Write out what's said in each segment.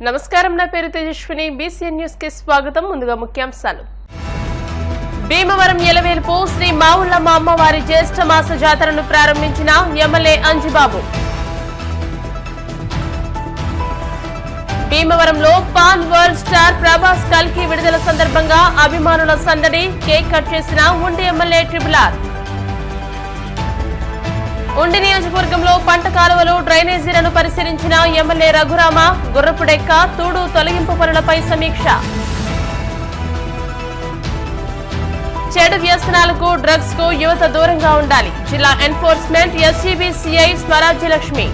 నమస్కారం, నా పేరు తేజస్విని. బీసీఎన్ న్యూస్ కి స్వాగతం. ముందుగా ముఖ్యాంశాలు. భీమవరం ఎలవేల్పు శ్రీ మావుళ్ళమ్మ అమ్మవారి జ్యేష్ఠ మాస జాతరను ప్రారంభించిన ఎమ్మెల్యే అంజిబాబు. భీమవరంలో పాన్ వరల్డ్ స్టార్ ప్రభాస్ కల్కి విడుదల సందర్భంగా అభిమానుల సందడి. కేక్ కట్ చేసిన ఉండి ఎమ్మెల్యే ట్రిపుల్-ఆర్. ఉండి నియోజకవర్గంలో పంట కాలువలు, డ్రైనేజీలను పరిశీలించిన ఎమ్మెల్యే రఘురామ. గుర్రపుడెక్క, తూడు తొలగింపు పనులపై సమీక్ష. చెడు వ్యసనాలకు, డ్రగ్స్ కు యువత దూరంగా ఉండాలి. జిల్లా ఎన్ఫోర్స్మెంట్ ఎస్సీబీ సిఐ స్వరాజ్యలక్ష్మి.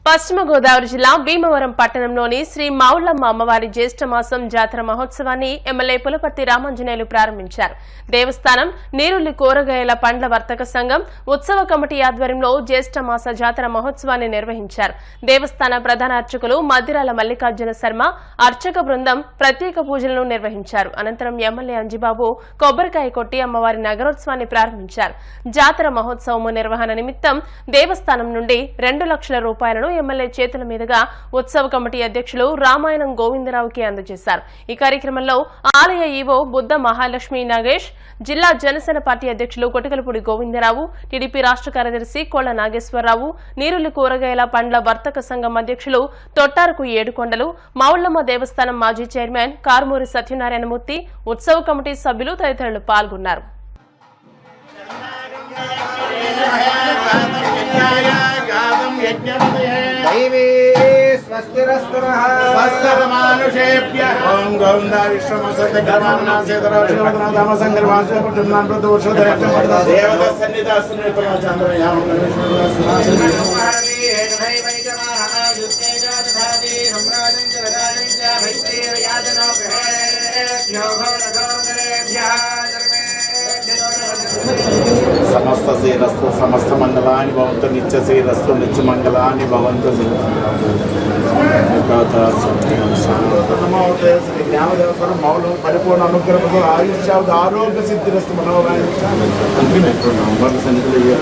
పశ్చిమ గోదావరి జిల్లా భీమవరం పట్టణంలోని శ్రీ మావుళ్ళమ్మ అమ్మవారి జ్యేష్ఠ మాసం జాతర మహోత్సవాన్ని ఎమ్మెల్యే పులపర్తి రామాంజనేయులు ప్రారంభించారు. దేవస్థానం, నీరుల్లి కూరగాయల పండ్ల వర్తక సంఘం, ఉత్సవ కమిటీ ఆధ్వర్యంలో జ్యేష్ఠ మాస జాతర మహోత్సవాన్ని నిర్వహించారు. దేవస్థాన ప్రధాన అర్చకులు మద్దిరాల మల్లికార్జున శర్మ, అర్చక బృందం ప్రత్యేక పూజలను నిర్వహించారు. అనంతరం ఎమ్మెల్యే అంజిబాబు కొబ్బరికాయ కొట్టి అమ్మవారి నగరోత్సవాన్ని ప్రారంభించారు. జాతర మహోత్సవము నిర్వహణ నిమిత్తం దేవస్థానం నుండి 2 లక్షల రూపాయలను ఎమ్మెల్యే చేతుల మీదుగా ఉత్సవ కమిటీ అధ్యక్షులు రామాయణం గోవిందరావుకి అందజేశారు. ఈ కార్యక్రమంలో ఆలయ ఈవో బుద్ధ మహాలక్ష్మి నాగేష్, జిల్లా జనసేన పార్టీ అధ్యక్షులు కొటికలపూడి గోవిందరావు, టీడీపీ రాష్ట్ర కార్యదర్శి కోళ్ల నాగేశ్వరరావు, నీరుల్లి కూరగాయల పండ్ల వర్తక సంఘం అధ్యక్షులు తొట్టారకు ఏడుకొండలు, మావుళ్ళమ్మ దేవస్థానం మాజీ చైర్మన్ కారుమూరి సత్యనారాయణమూర్తి, ఉత్సవ కమిటీ సభ్యులు తదితరులు పాల్గొన్నారు. సమస్త శ్రీరస్తు సమస్త మంగళాని భవంతు. నిత్య శ్రీరస్తు నిత్య మంగళాని భవంతు. శ్రీ జ్ఞానదేవతరం మౌలం పరిపూర్ణ అనుగ్రహంతో ఆయుష్యావత ఆరోగ్య సిద్ధిరస్తు మనోభాయ సన్నిధులు.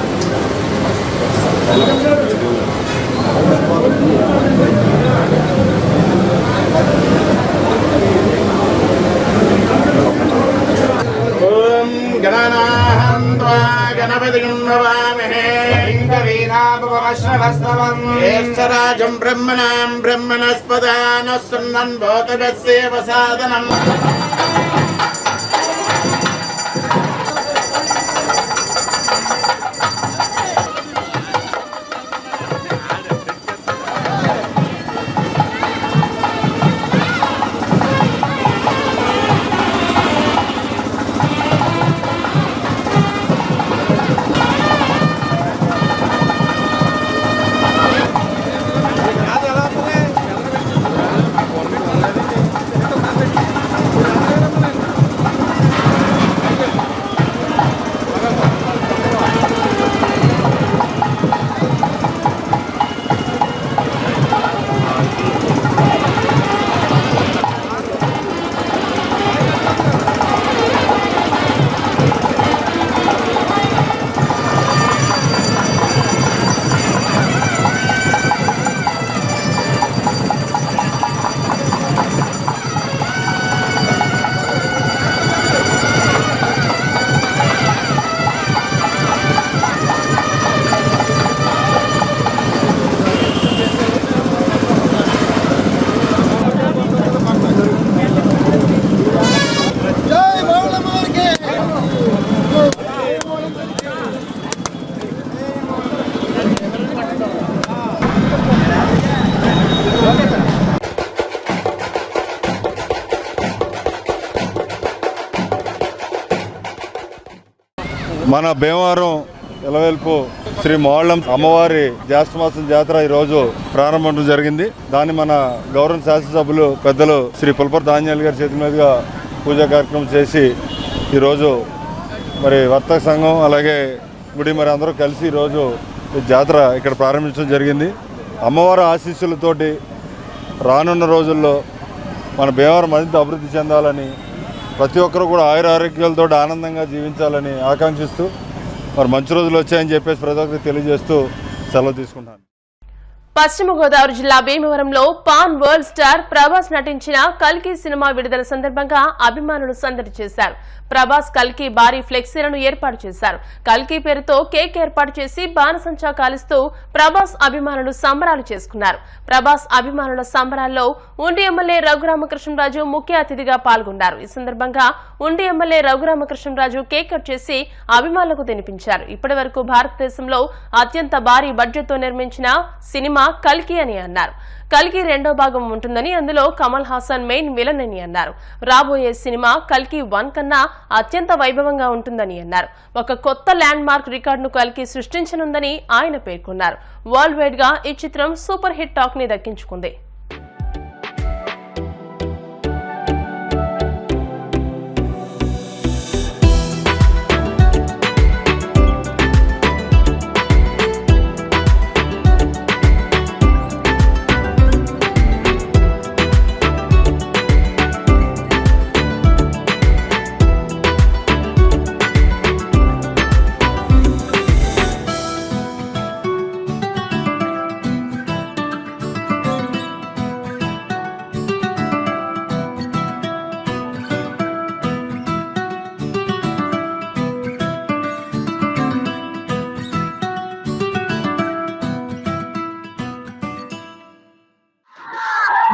ఓం గణనాహం త్వా గణపతిం నమామహే. జ్యేష్ఠరాజం బ్రహ్మణాం బ్రహ్మణస్పదాన శృణ్వన్ భూతదస్యేవ సాదనం. మన భీమవరం ఎలవేల్పు శ్రీ మావుళ్ళమ్మ అమ్మవారి జ్యేష్ఠ మాసం జాతర ఈరోజు ప్రారంభం జరిగింది. దాన్ని మన గౌరవ శాసనసభ్యులు పెద్దలు శ్రీ పులపర్తి రామాంజనేయులు గారి చేతి మీదుగా పూజా కార్యక్రమం చేసి ఈరోజు మరి వర్తక సంఘం అలాగే గుడి మరి అందరూ కలిసి ఈరోజు జాతర ఇక్కడ ప్రారంభించడం జరిగింది. అమ్మవారి ఆశీస్సులతోటి రానున్న రోజుల్లో మన భీమవరం మరింత అభివృద్ధి చెందాలని, ప్రతి ఒక్కరు కూడా ఆయురారోగ్యాలతో ఆనందంగా జీవించాలని ఆకాంక్షిస్తూ మరి మంచి రోజులు వచ్చాయని చెప్పేసి ప్రతి ఒక్కరికి తెలియజేస్తూ సెలవు తీసుకుంటాను. పశ్చిమ గోదావరి జిల్లా భీమవరంలో పాన్ వరల్డ్ స్టార్ ప్రభాస్ నటించిన కల్కి సినిమా విడుదల సందర్భంగా అభిమానులు సందడి చేశారు. ప్రభాస్ కల్కి భారీ ఫ్లెక్సీలను ఏర్పాటు చేశారు. కల్కి పేరుతో కేక్ ఏర్పాటు చేసి బాణసంచా కాలుస్తూ ప్రభాస్ అభిమానులు సంబరాలు చేసుకున్నారు. ప్రభాస్ అభిమానుల సంబరాల్లో ఉండి ఎమ్మెల్యే రఘురామకృష్ణరాజు ముఖ్య అతిథిగా పాల్గొన్నారు. ఈ సందర్భంగా ఉండి ఎమ్మెల్యే రఘురామకృష్ణరాజు కేక్ కట్ చేసి అభిమానులకు తినిపించారు. ఇప్పటి వరకు భారతదేశంలో అత్యంత భారీ బడ్జెట్ తో నిర్మించిన సినిమా కల్కి అని అన్నారు. కల్కి రెండో భాగం ఉంటుందని, అందులో కమల్ హాసన్ మెయిన్ విలన్ అని అన్నారు. రాబోయే సినిమా కల్కి 1 కన్నా అత్యంత వైభవంగా ఉంటుందని అన్నారు. ఒక కొత్త ల్యాండ్ మార్క్ రికార్డును కల్కి సృష్టించనుందని ఆయన పేర్కొన్నారు. వరల్డ్ వైడ్ గా ఈ చిత్రం సూపర్ హిట్ టాక్ ని దక్కించుకుంది.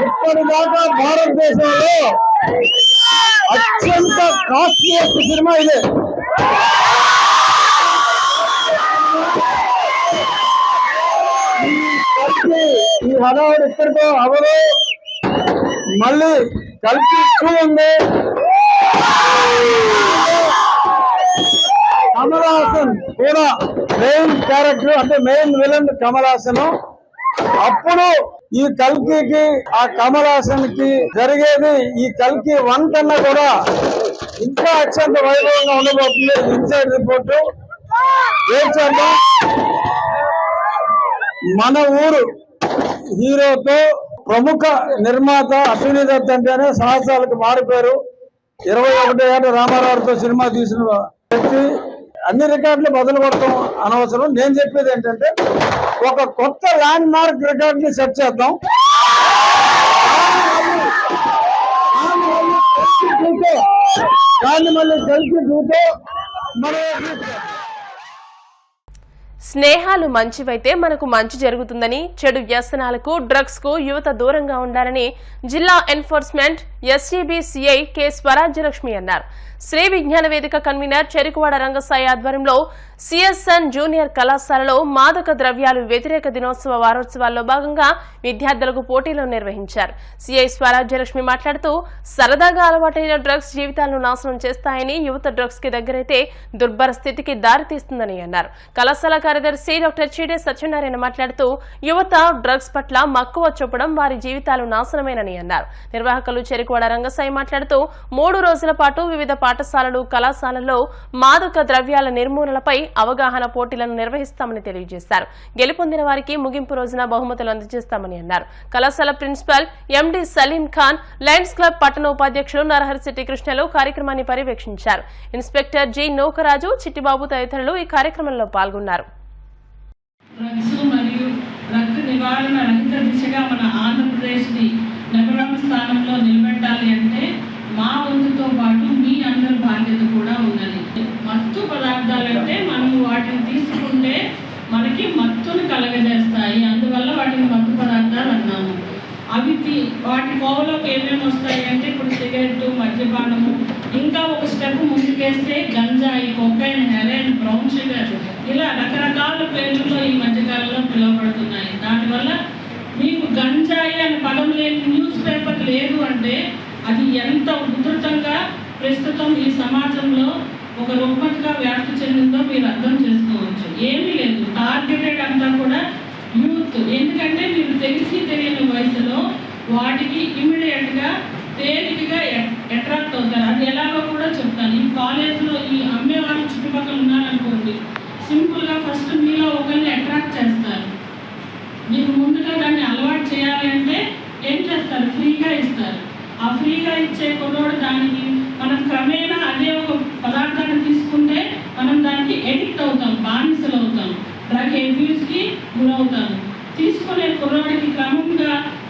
ఇప్పటిదాకా భారతదేశంలో అత్యంత కాస్ట్లీయెస్ట్ సినిమా ఇదే. ఈ హడావుడు ఇక్కడితో అవరు. మళ్ళీ కల్కి 2 ఉంది. కమల్ హాసన్ కూడా మెయిన్ క్యారెక్టర్, అంటే మెయిన్ విలన్ కమల్ హాసన్. అప్పుడు ఈ కల్కి ఆ కమల్ హాసన్ కి జరిగేది ఈ కల్కి 1 కన్నా కూడా ఇంకా అత్యంత వైభవంగా ఉండబోతుంది. ఇన్సైడ్ రిపోర్టు చేద్దాం. మన ఊరు హీరోతో ప్రముఖ నిర్మాత అశ్విని దత్ అంటేనే సాహసాలకు మారిపోయారు. 21 ఏళ్ల రామారావుతో సినిమా తీసిన వ్యక్తి. అన్ని రికార్డులు బదులు కొట్టడం అనవసరం. నేను చెప్పేది ఏంటంటే, ఒక కొత్త ల్యాండ్ మార్క్ రికార్డ్ ని సెట్ చేద్దాం. దాన్ని మళ్ళీ కలిసి చూస్తే స్నేహాలు మంచివైతే మనకు మంచి జరుగుతుందని, చెడు వ్యసనాలకు డ్రగ్స్ కు యువత దూరంగా ఉండాలని జిల్లా enforcement SCB CI K Swarajyalakshmi అన్నారు. శ్రీ విజ్ఞాన వేదిక కన్వీనర్ చెరుకువాడ రంగసాయి ఆధ్వర్యంలో సిఎస్ఎన్ జూనియర్ కళాశాలలో మాదక ద్రవ్యాలు వ్యతిరేక దినోత్సవ వారోత్సవాల్లో భాగంగా విద్యార్థులకు పోటీలు నిర్వహించారు. సిఐ స్వరాజ్యలక్ష్మి మాట్లాడుతూ, సరదాగా అలవాటైన డ్రగ్స్ జీవితాలను నాశనం చేస్తాయని, యువత డ్రగ్స్ కి దగ్గరైతే దుర్భర స్థితికి దారితీస్తుందని అన్నారు. కళాశాల కార్యదర్శి డాక్టర్ చీడే సత్యనారాయణ మాట్లాడుతూ, యువత డ్రగ్స్ పట్ల మక్కువ చూపడం వారి జీవితాలు నాశనమేనని అన్నారు. నిర్వాహకులు చెరుకువాడ రంగసాయి మాట్లాడుతూ, 3 రోజుల పాటు వివిధ పాఠశాలలు, కళాశాలల్లో మాదక ద్రవ్యాల నిర్మూలనపై అవగాహన పోటీలను నిర్వహిస్తామని తెలియజేశారు. గెలుపొందిన వారికి ముగింపు రోజున బహుమతులు అందజేస్తామని అన్నారు. కళాశాల ప్రిన్సిపల్ ఎండి సలీం ఖాన్, లయన్స్ క్లబ్ పట్టణ ఉపాధ్యక్షులు నరహరిశెట్టి కృష్ణలు కార్యక్రమాన్ని పర్యవేక్షించారు. ఇన్స్పెక్టర్ జి నూకరాజు, చిట్టిబాబు తదితరులు ఈ కార్యక్రమంలో పాల్గొన్నారు. నివారణ రహిత దిశగా మన ఆంధ్రప్రదేశ్ని నెంబర్ స్థానంలో నిలబెట్టాలి అంటే మా వంతుతో పాటు మీ అందరి బాధ్యత కూడా ఉన్నది. మత్తు పదార్థాలంటే మనము వాటిని తీసుకుంటే మనకి మత్తును కలగజేస్తాయి. అందువల్ల వాటిని మత్తు పదార్థాలు అన్నాము. అవి వాటి కోవలోకి ఏమేమి వస్తాయి అంటే, ఇప్పుడు సిగరెట్, మద్యపానము, ఇంకా ఒక స్టెప్ ముందుకేస్తే గంజాయి, కొకైన్, హెరాయిన్, బ్రౌన్ షుగర్, ఇలా రకరకాల పేర్లతో ఈ మధ్యకాలంలో పిలువబడుతున్నాయి. దానివల్ల మీకు గంజాయి అనే పదం లేని న్యూస్ పేపర్ లేదు అంటే అది ఎంత ఉధృతంగా ప్రస్తుతం ఈ సమాజంలో ఒక రుగ్మతగా వ్యాప్తి చెందిందో మీరు అర్థం చేసుకోవచ్చు. ఏమీ లేదు, టార్గెటెడ్ అంతా కూడా యూత్. ఎందుకంటే మీరు తెలియని వయసులో వాటికి ఇమీడియట్గా తేలికగా అట్రాక్ట్ అవుతారు. అది ఎలాగో కూడా చెప్తాను. ఈ కాలేజ్లో ఈ అమ్మేవాళ్ళు చుట్టుపక్కల ఉన్నారనుకోండి, సింపుల్గా ఫస్ట్ మీలో ఒకరిని అట్రాక్ట్ చేస్తారు. మీకు ముందుగా దాన్ని అలవాటు చేయాలి అంటే ఏం చేస్తారు? ఫ్రీగా ఇస్తారు. ఆ ఫ్రీగా ఇచ్చే కొన్నోడు దానికి మనం క్రమేణా అదే ఒక పదార్థాన్ని తీసుకుంటే మనం దానికి ఎడిక్ట్ అవుతాం, బానిసలు అవుతాం, డ్రగ్ అబ్యూస్కి గురవుతాం. తీసుకునే కుర్ర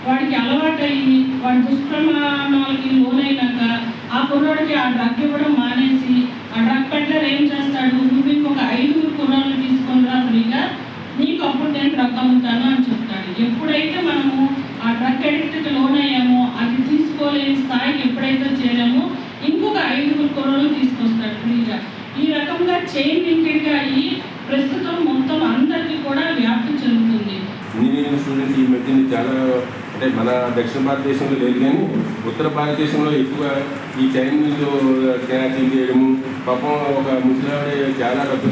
వాడికి అలవాటయ్యి వాడి దుష్ప్రమాణాలకి లోనైనాక ఆ కుర్రాడికి ఆ డ్రగ్ ఇవ్వడం మానేసి ఆ డ్రగ్ పెడ్లర్ ఏం చేస్తాడు, నువ్వు ఇంకొక 5 కుర్రాళ్ళు తీసుకునిరా ఫ్రీగా, నీకు అప్పుడు నేను డ్రగ్ అమ్ముతాను అని చెప్తాడు. ఎప్పుడైతే మనము ఆ డ్రగ్ అడిక్ట్కి లోనయ్యామో, అది తీసుకోలేని స్థాయికి ఎప్పుడైతే చేరామో ఇంకొక 5 కుర్రాళ్ళు తీసుకొస్తాడు ఫ్రీగా. ఈ రకంగా చైన్ లింకెడ్గా అయ్యి ప్రస్తుతం మొత్తం అందరికీ కూడా వ్యాప్తి చెందుతుంది. ఇంజనీరింగ్ స్టూడెంట్స్ ఈ మధ్యన చాలా అంటే మన దక్షిణ భారతదేశంలో లేదు కానీ ఉత్తర భారతదేశంలో ఎక్కువ ఈ చైనీస్ స్నాచింగ్ చేయడము. పాపం ఒక ముసలావిడ చాలా డబ్బు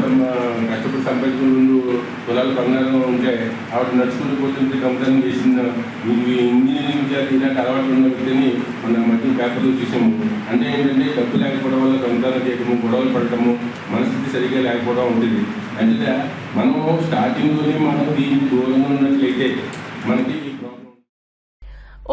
కష్టపడి సంపాదించుకుంటూ పొలాలు బంగారం ఉంటే ఆవిడ నడుచుకుంటూ పోతుంటే కంపెనీ చేసిన ఇంజనీరింగ్ చేత ఇలాంటి అలవాటు ఉన్న వ్యక్తిని మన మధ్య పేపర్లో చూసాము. అంటే ఏంటంటే డబ్బు లేకపోవడం వల్ల దొంగతనం చేయడము, గొడవలు పడటము, మనస్థితి సరిగ్గా లేకపోవడం ఉంటుంది. అంటే మనము స్టార్టింగ్లోనే మనం దీనికి దూరంగా ఉన్నట్లయితే మనకి ఈ ప్రాబ్లం.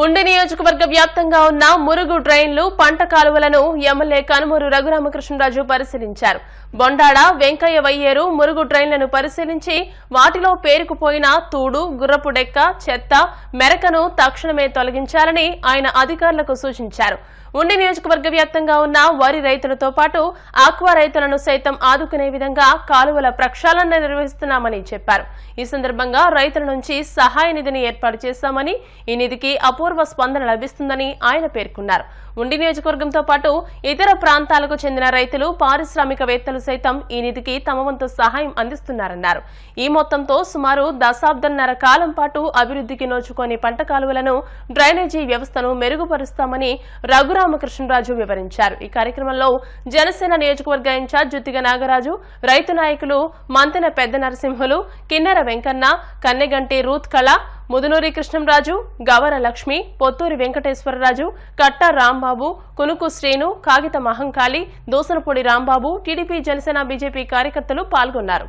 ఉండి నియోజకవర్గ వ్యాప్తంగా ఉన్న మురుగు డ్రైన్లు, పంట కాలువలను ఎమ్మెల్యే కనుమూరు రఘురామకృష్ణరాజు పరిశీలించారు. బొండాడ, వెంకయ్య వయ్యేరు మురుగు డ్రైన్లను పరిశీలించి వాటిలో పేరుకుపోయిన తూడు, గుర్రపు డెక్క, చెత్త, మెరకను తక్షణమే తొలగించాలని ఆయన అధికారులకు సూచించారు. ఉండి నియోజకవర్గ వ్యాప్తంగా ఉన్న వరి రైతులతో పాటు ఆక్వా రైతులను సైతం ఆదుకునే విధంగా కాలువల ప్రక్షాళన నిర్వహిస్తున్నామని చెప్పారు. ఈ సందర్భంగా రైతుల నుంచి సహాయ నిధిని ఏర్పాటు చేశామని, ఈ నిధికి అపూర్వ స్పందన లభిస్తుందని ఆయన పేర్కొన్నారు. ఉండి నియోజకవర్గంతో పాటు ఇతర ప్రాంతాలకు చెందిన రైతులు, పారిశ్రామికవేత్తలు సైతం ఈ నిధికి తమ వంతు సహాయం అందిస్తున్నారన్నారు. ఈ మొత్తంతో సుమారు దశాబ్దంన్నర కాలం పాటు అభివృద్ధికి నోచుకోని పంట కాలువలను, డ్రైనేజీ వ్యవస్థను మెరుగుపరుస్తామని రఘురామకృష్ణరాజు వివరించారు. ఈ కార్యక్రమంలో జనసేన నియోజకవర్గ ఇన్ఛార్జ్ జుత్తిగ నాగరాజు, రైతు నాయకులు మంతెన పెద్ద నరసింహులు, కిన్నెర వెంకన్న, కన్నెగంటి రూత్ కళ, ముదునూరి కృష్ణంరాజు, గవర లక్ష్మి, పొత్తూరి వెంకటేశ్వరరాజు, కట్ట రాంబాబు, కునుకు శ్రీను, కాగిత మహంకాళి, దోసనపూడి రాంబాబు, టీడీపీ, జనసేన, బీజేపీ కార్యకర్తలు పాల్గొన్నారు.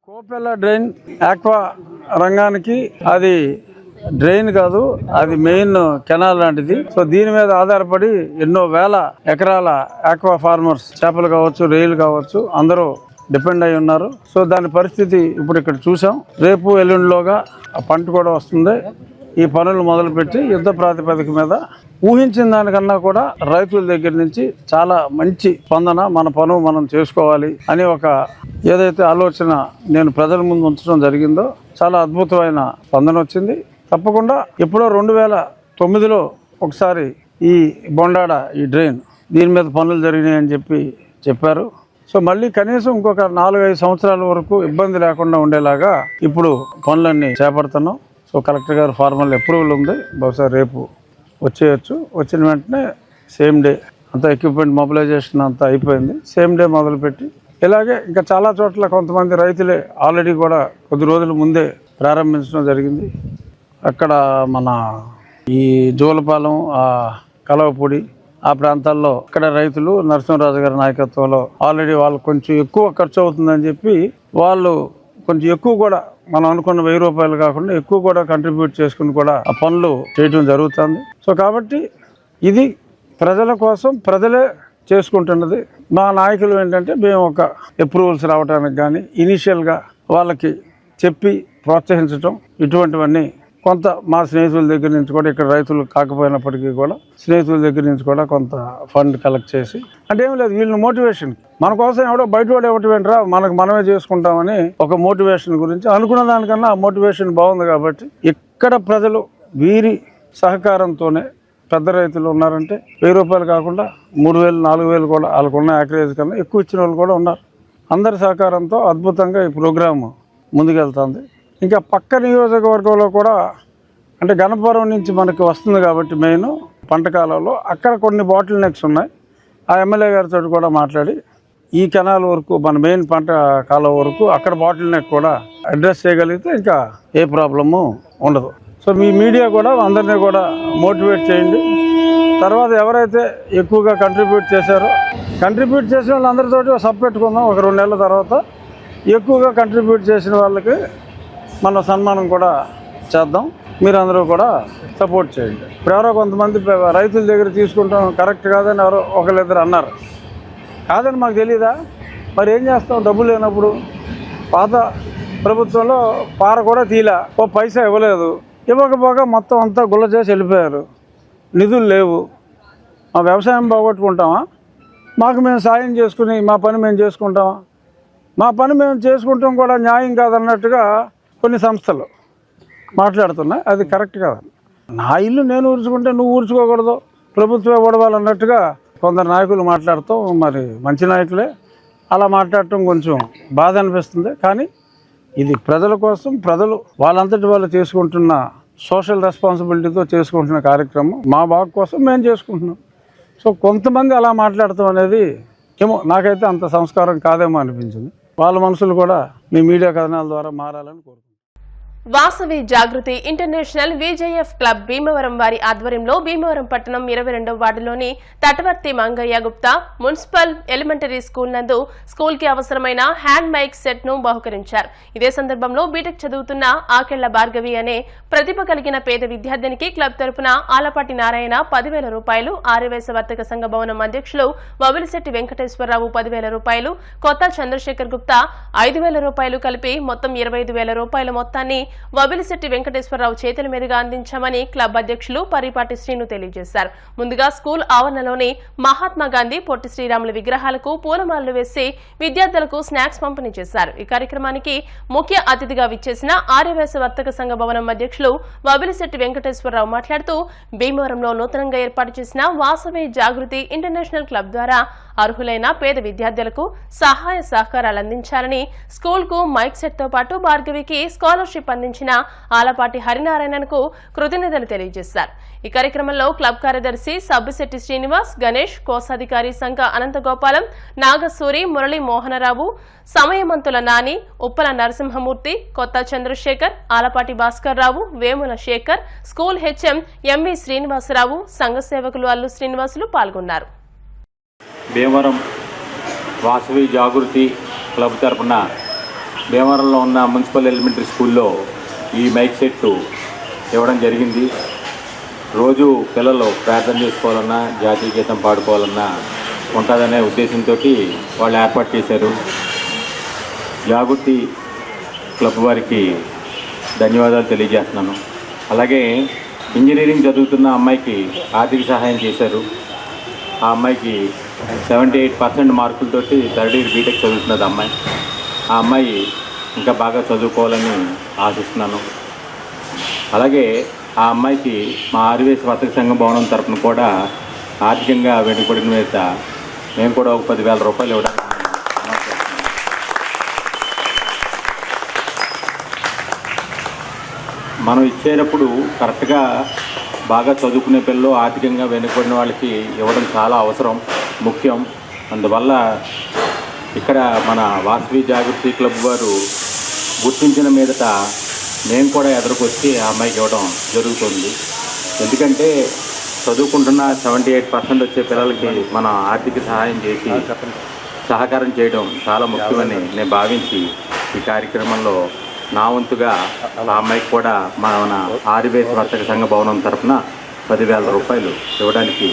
కోపెల్ల డ్రైన్ ఆక్వా రంగానికి అది డ్రైన్ కాదు, అది మెయిన్ కెనాల్ లాంటిది. సో దీని మీద ఆధారపడి ఎన్నో వేల ఎకరాల ఆక్వా ఫార్మర్స్, చేపలు కావచ్చు, రొయ్యలు కావచ్చు, అందరూ డిపెండ్ అయి ఉన్నారు. సో దాని పరిస్థితి ఇప్పుడు ఇక్కడ చూసాం. రేపు ఎల్లుండిలోగా ఆ పంట కూడా వస్తుంది. ఈ పనులు మొదలుపెట్టి యుద్ధ ప్రాతిపదిక మీద ఊహించిన దానికన్నా కూడా రైతుల దగ్గర నుంచి చాలా మంచి స్పందన, మన పనులు మనం చేసుకోవాలి అని ఒక ఏదైతే ఆలోచన నేను ప్రజల ముందు ఉంచడం జరిగిందో చాలా అద్భుతమైన స్పందన వచ్చింది. తప్పకుండా ఎప్పుడో 2009లో ఒకసారి ఈ బొండాడ ఈ డ్రైన్ దీని మీద పనులు జరిగినాయని చెప్పారు. సో మళ్ళీ కనీసం ఇంకొక 4-5 సంవత్సరాల వరకు ఇబ్బంది లేకుండా ఉండేలాగా ఇప్పుడు పనులన్నీ చేపడుతున్నాం. సో కలెక్టర్ గారు ఫార్మల్ అప్రూవల్ ఉంది. బహుశా రేపు వచ్చేయచ్చు. వచ్చిన వెంటనే సేమ్ డే అంతా ఎక్విప్మెంట్ మొబిలైజేషన్ అంతా అయిపోయింది. సేమ్ డే మొదలుపెట్టి ఇలాగే ఇంకా చాలా చోట్ల కొంతమంది రైతులే ఆల్రెడీ కూడా కొద్ది రోజుల ముందే ప్రారంభించడం జరిగింది. అక్కడ మన ఈ జోలపాలెం, కలవపూడి ఆ ప్రాంతాల్లో ఇక్కడ రైతులు నరసింహరాజు గారి నాయకత్వంలో ఆల్రెడీ వాళ్ళు కొంచెం ఎక్కువ ఖర్చు అవుతుందని చెప్పి వాళ్ళు కొంచెం ఎక్కువ కూడా మనం అనుకున్న 1000 రూపాయలు కాకుండా ఎక్కువ కూడా కంట్రిబ్యూట్ చేసుకుని కూడా ఆ పనులు చేయడం జరుగుతుంది. సో కాబట్టి ఇది ప్రజల కోసం ప్రజలే చేసుకుంటున్నది. మా నాయకులు ఏంటంటే మేము ఒక అప్రూవల్స్ రావడానికి కానీ ఇనీషియల్గా వాళ్ళకి చెప్పి ప్రోత్సహించడం, ఇటువంటివన్నీ కొంత మా స్నేహితుల దగ్గర నుంచి కూడా, ఇక్కడ రైతులు కాకపోయినప్పటికీ కూడా స్నేహితుల దగ్గర నుంచి కూడా కొంత ఫండ్ కలెక్ట్ చేసి, అంటే ఏం లేదు వీళ్ళని మోటివేషన్, మన కోసం ఎవడో బయట వాడు ఇవ్వటమేంట్రా, మనమే చేసుకుంటామని ఒక మోటివేషన్ గురించి అనుకున్న దానికన్నా ఆ మోటివేషన్ బాగుంది. కాబట్టి ఇక్కడ ప్రజలు వీరి సహకారంతోనే పెద్ద రైతులు ఉన్నారంటే 1000 రూపాయలు కాకుండా 3000, 4000 కూడా వాళ్ళకున్న యాక్రేజ్ కన్నా ఎక్కువ ఇచ్చిన వాళ్ళు కూడా ఉన్నారు. అందరి సహకారంతో అద్భుతంగా ఈ ప్రోగ్రాము ముందుకెళ్తుంది. ఇంకా పక్క నియోజకవర్గంలో కూడా అంటే గణపురం నుంచి మనకి వస్తుంది కాబట్టి మెయిన్ పంట కాలంలో అక్కడ కొన్ని బాటిల్ నెక్స్ ఉన్నాయి. ఆ ఎమ్మెల్యే గారితో కూడా మాట్లాడి ఈ కెనాల్ వరకు మన మెయిన్ పంట కాలం వరకు అక్కడ బాటిల్ నెక్ కూడా అడ్రస్ చేయగలిగితే ఇంకా ఏ ప్రాబ్లము ఉండదు. సో మీ మీడియా కూడా అందరినీ కూడా మోటివేట్ చేయండి. తర్వాత ఎవరైతే ఎక్కువగా కంట్రిబ్యూట్ చేశారో కంట్రిబ్యూట్ చేసిన వాళ్ళందరితో సబ్ పెట్టుకుందాం. ఒక 2 నెలల తర్వాత ఎక్కువగా కంట్రిబ్యూట్ చేసిన వాళ్ళకి మన సన్మానం కూడా చేద్దాం. మీరందరూ కూడా సపోర్ట్ చేయండి. ఇప్పుడు ఎవరో కొంతమంది రైతుల దగ్గర తీసుకుంటాం కరెక్ట్ కాదని ఎవరో ఒకళ్ళిద్దరు అన్నారు. కాదని మాకు తెలీదా? మరి ఏం చేస్తాం? డబ్బులు లేనప్పుడు. పాత ప్రభుత్వంలో పార కూడా తీలా, ఓ పైసా ఇవ్వలేదు. ఇవ్వకపోగా మొత్తం అంతా గుల్ల చేసి వెళ్ళిపోయారు. నిధులు లేవు, మా వ్యవసాయం పోగొట్టుకుంటామా? మాకు మేము సాయం చేసుకుని మా పని మేము చేసుకుంటామా? మా పని మేము చేసుకుంటాం కూడా న్యాయం కాదన్నట్టుగా కొన్ని సంస్థలు మాట్లాడుతున్నాయి. అది కరెక్ట్ కాదు. నా ఇల్లు నేను ఊడ్చుకుంటే నువ్వు ఊడ్చుకోకూడదు, ప్రభుత్వమే ఊడవాలన్నట్టుగా కొందరు నాయకులు మాట్లాడతాం. మరి మంచి నాయకులే అలా మాట్లాడటం కొంచెం బాధ అనిపిస్తుంది. కానీ ఇది ప్రజల కోసం, ప్రజలు వాళ్ళంతటి వాళ్ళు చేసుకుంటున్న సోషల్ రెస్పాన్సిబిలిటీతో చేసుకుంటున్న కార్యక్రమం. మా బాగు కోసం మేము చేసుకుంటున్నాం. సో కొంతమంది అలా మాట్లాడటం అనేది ఏమో నాకైతే అంత సంస్కారం కాదేమో అనిపించింది. వాళ్ళ మనసులు కూడా మీ మీడియా కథనాల ద్వారా మారాలని కోరుకుంటున్నాను. Vasavi Jagruthi international VJF club Bhimavaram వారి ఆధ్వర్యంలో భీమవరం పట్టణం 22వ వార్డులోని Tatavarthi Mangayya Gupta municipal elementary school నందు స్కూల్ కి అవసరమైన హ్యాండ్ మైక్ సెట్ ను బహుకరించారు. ఇదే సందర్భంలో బీటెక్ చదువుతున్న ఆకెళ్ల భార్గవి అనే ప్రతిభ కలిగిన పేద విద్యార్థినికి క్లబ్ తరపున ఆలపాటి నారాయణ 10,000 రూపాయలు, ఆర్యవేశ వర్తక సంఘ భవనం అధ్యక్షులు వవిలిశెట్టి వెంకటేశ్వరరావు 10,000 రూపాయలు, కొత్త చంద్రశేఖర్ గుప్తా 5,000 రూపాయలు కలిపి మొత్తం 25,000 రూపాయల మొత్తాన్ని వవిలిశెట్టి వెంకటేశ్వరరావు చేతుల మీదుగా అందించామని క్లబ్ అధ్యక్షులు పరిపాటి శ్రీను తెలియజేశారు. ముందుగా స్కూల్ ఆవరణలోని మహాత్మా గాంధీ, పొట్టి శ్రీరాములు విగ్రహాలకు పూలమాలలు వేసి విద్యార్థులకు స్నాక్స్ పంపిణీ చేశారు. ఈ కార్యక్రమానికి ముఖ్య అతిథిగా విచ్చేసిన ఆర్యవేశ వర్తక సంఘ భవనం అధ్యక్షులు వవిలిశెట్టి వెంకటేశ్వరరావు మాట్లాడుతూ భీమవరంలో నూతనంగా ఏర్పాటు చేసిన వాసవి జాగృతి ఇంటర్నేషనల్ క్లబ్ ద్వారా అర్హులైన పేద విద్యార్థులకు సహాయ సహకారాలు అందించాలని, స్కూల్ కు మైక్ సెట్ తో పాటు భార్గవికి స్కాలర్షిప్ అందించిన ఆలపాటి హరినారాయణకు కృతజ్ఞతలు తెలియజేశారు. ఈ కార్యక్రమంలో క్లబ్ కార్యదర్శి సబ్బిశెట్టి శ్రీనివాస్, గణేష్, కోశాధికారి సంఘ అనంతగోపాలం, Nagasuri, Murali Mohana Rao, Samayamantula Nani, Uppala Narasimhamurthy, Kotha Chandrasekhar, Alapati Bhaskar Rao, Vemula Sekhar, school HM MV Srinivasarao, సంఘ సేవకులు అల్లు శ్రీనివాసులు పాల్గొన్నారు. భీమవరం వాసవి జాగృతి క్లబ్ తరఫున భీమవరంలో ఉన్న మున్సిపల్ ఎలిమెంటరీ స్కూల్లో ఈ మైక్ సెట్ ఇవ్వడం జరిగింది. రోజు పిల్లలు ప్రార్థన చేసుకోవాలన్నా, జాతీయ గీతం పాడుకోవాలన్నా ఉంటుందనే ఉద్దేశంతో వాళ్ళు ఏర్పాటు చేశారు. జాగృతి క్లబ్ వారికి ధన్యవాదాలు తెలియజేస్తున్నాను. అలాగే ఇంజనీరింగ్ చదువుతున్న అమ్మాయికి ఆర్థిక సహాయం చేశారు. ఆ అమ్మాయికి 78% మార్కులతోటి థర్డ్ ఇయర్ బీటెక్ చదువుతున్నది అమ్మాయి. ఆ అమ్మాయి ఇంకా బాగా చదువుకోవాలని ఆశిస్తున్నాను. అలాగే ఆ అమ్మాయికి మా ఆర్యవేశ వర్తక సంఘం భవనం తరపున కూడా ఆర్థికంగా వెనుకబడిన మీద మేము కూడా ఒక 10,000 రూపాయలు ఇవ్వడానికి మనం ఇచ్చేటప్పుడు కరెక్ట్గా బాగా చదువుకునే పిల్లలు, ఆర్థికంగా వెనుకబడిన వాళ్ళకి ఇవ్వడం చాలా అవసరం, ముఖ్యం. అందువల్ల ఇక్కడ మన వాసవి జాగృతి క్లబ్ వారు గుర్తించిన మీదట మేము కూడా ఎదురుకొచ్చి ఆ అమ్మాయికి ఇవ్వడం జరుగుతుంది. ఎందుకంటే చదువుకుంటున్న 78% వచ్చే పిల్లలకి మన ఆర్థిక సహాయం చేసి సహకారం చేయడం చాలా ముఖ్యమని నేను భావించి ఈ కార్యక్రమంలో నా వంతుగా ఆ అమ్మాయికి కూడా మన ఆర్యవేశ వర్తక సంఘ భవనం తరఫున 10,000 రూపాయలు ఇవ్వడానికి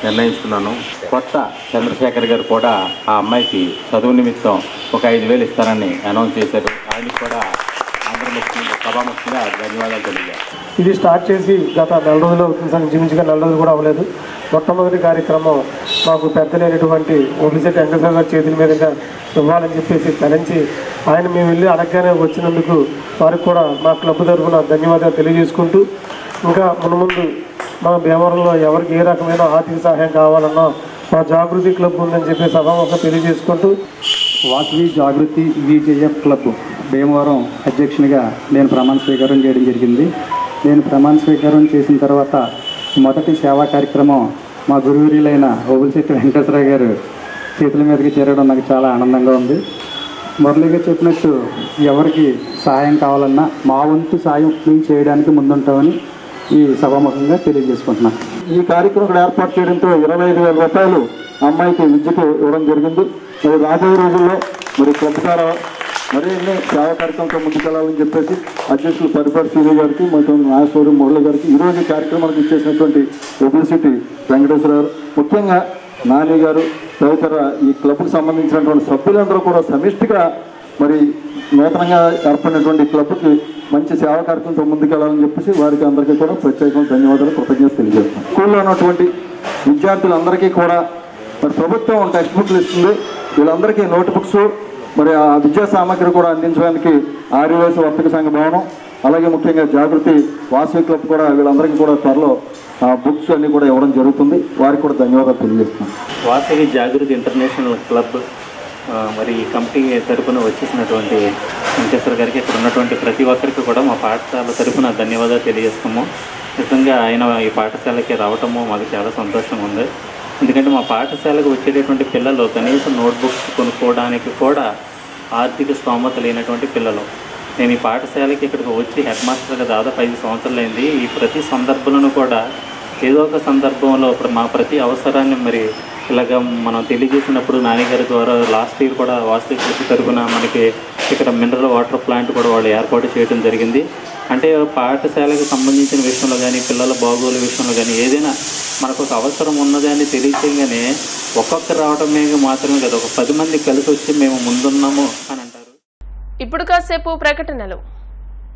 నిర్ణయించుకున్నాను. కొత్త చంద్రశేఖర్ గారు కూడా ఆ అమ్మాయికి చదువు నిమిత్తం ఒక 5,000 ఇస్తారని అనౌన్స్ చేశారు. ఆయనకి కూడా సభాముఖంగా ధన్యవాదాలు తెలియజేస్తాను. ఇది స్టార్ట్ చేసి గత 4 రోజులు అవుతుంది. ఇంచుమించుగా 4 రోజులు కూడా అవ్వలేదు. మొట్టమొదటి కార్యక్రమం మాకు పెద్దలైనటువంటి వవిలిశెట్టి వెంకటేశ్వర గారి చేతుల మీదుగా ఇవ్వాలని చెప్పేసి తలంచి ఆయన మేము వెళ్ళి అడగగానే వచ్చినందుకు వారికి కూడా మా క్లబ్ తరఫున ధన్యవాదాలు తెలియజేసుకుంటూ, ఇంకా మున్ముందు మా భీమవరంలో ఎవరికి ఏ రకమైన ఆర్థిక సహాయం కావాలన్నా మా జాగృతి క్లబ్ ఉందని చెప్పి సభాముఖంగా తెలియజేసుకుంటూ, వాసవి జాగృతి విజేఎఫ్ క్లబ్ భీమవరం అధ్యక్షునిగా నేను ప్రమాణ స్వీకారం చేయడం జరిగింది. నేను ప్రమాణ స్వీకారం చేసిన తర్వాత మొదటి సేవా కార్యక్రమం మా గురువులైన వవిలిశెట్టి వెంకటేశ్వరరావు గారు చేతుల మీదకి చేరడం నాకు చాలా ఆనందంగా ఉంది. మురళిగా చెప్పినట్టు ఎవరికి సహాయం కావాలన్నా మా వంతు సాయం మేము చేయడానికి ముందుంటామని ఈ సభాముఖంగా తెలియజేసుకుంటున్నాను. ఈ కార్యక్రమం ఇక్కడ ఏర్పాటు చేయడంతో 25,000 రూపాయలు అమ్మాయికి విద్యకు ఇవ్వడం జరిగింది. మరి రాబోయే రోజుల్లో మరి క్లబ్ ద్వారా మరిన్ని సేవా కార్యక్రమంతో ముందుకెళ్లాలని చెప్పేసి అధ్యక్షులు పరిపాటి శ్రీను గారికి, మొత్తం నాగేశ్వరి, మురళి గారికి, ఈరోజు ఈ కార్యక్రమానికి ఇచ్చేసినటువంటి వవిలిశెట్టి వెంకటేశ్వరరావు, ముఖ్యంగా నాని గారు, తదితర ఈ క్లబ్కు సంబంధించినటువంటి సభ్యులందరూ కూడా సమిష్టిగా మరి నూతనంగా ఏర్పడినటువంటి క్లబ్కి మంచి సేవా కార్యక్రమంతో ముందుకెళ్లాలని చెప్పేసి వారికి అందరికీ కూడా ప్రత్యేకంగా ధన్యవాదాలు, కృతజ్ఞతలు తెలియజేస్తాం. స్కూల్లో ఉన్నటువంటి విద్యార్థులందరికీ కూడా మరి ప్రభుత్వం టెక్స్ట్ బుక్లు ఇస్తుంది. వీళ్ళందరికీ నోట్ బుక్స్, మరి ఆ విద్యా సామాగ్రి కూడా అందించడానికి ఆర్యవేశ వర్తక సంఘ భవనం, అలాగే ముఖ్యంగా జాగృతి వాసవి క్లబ్ కూడా వీళ్ళందరికీ కూడా త్వరలో బుక్స్ అన్నీ కూడా ఇవ్వడం జరుగుతుంది. వారికి కూడా ధన్యవాదాలు తెలియజేస్తున్నాం. వాసవి జాగృతి ఇంటర్నేషనల్ క్లబ్ మరి ఈ కమిటీ తరఫున వచ్చేసినటువంటి వెంకటేశ్వర గారికి, ఇక్కడ ఉన్నటువంటి ప్రతి ఒక్కరికి కూడా మా పాఠశాల తరఫున ధన్యవాదాలు తెలియజేస్తాము. నిజంగా ఆయన ఈ పాఠశాలకి రావటము మాకు చాలా సంతోషంగా ఉంది. ఎందుకంటే మా పాఠశాలకు వచ్చేటటువంటి పిల్లలు కనీసం నోట్బుక్స్ కొనుక్కోవడానికి కూడా ఆర్థిక స్తోమత లేనటువంటి పిల్లలు. నేను ఈ పాఠశాలకి ఇక్కడికి వచ్చి హెడ్ మాస్టర్గా దాదాపు 5 సంవత్సరాలు అయింది. ఈ ప్రతి సందర్భంలోనూ కూడా ఏదో ఒక సందర్భంలో ఇప్పుడు మా ప్రతి అవసరాన్ని మరి ఇలాగ మనం తెలియజేసినప్పుడు నాన్నగారి ద్వారా లాస్ట్ ఇయర్ కూడా వాస్తవిక కృషి తరఫున మనకి ఇక్కడ మినరల్ వాటర్ ప్లాంట్ కూడా వాళ్ళు ఏర్పాటు చేయడం జరిగింది. అంటే పాఠశాలకు సంబంధించిన విషయంలో కానీ పిల్లల బాగోలు విషయంలో కానీ ఏదైనా మనకు ఒక అవసరం ఉన్నదని తెలియచేయగానే ఒక్కొక్కరు రావడమే మాత్రమే కదా, ఒక 10 మంది కలిసి వచ్చి మేము ముందున్నాము అని అంటారు. ఇప్పుడు కాసేపు ప్రకటనలు.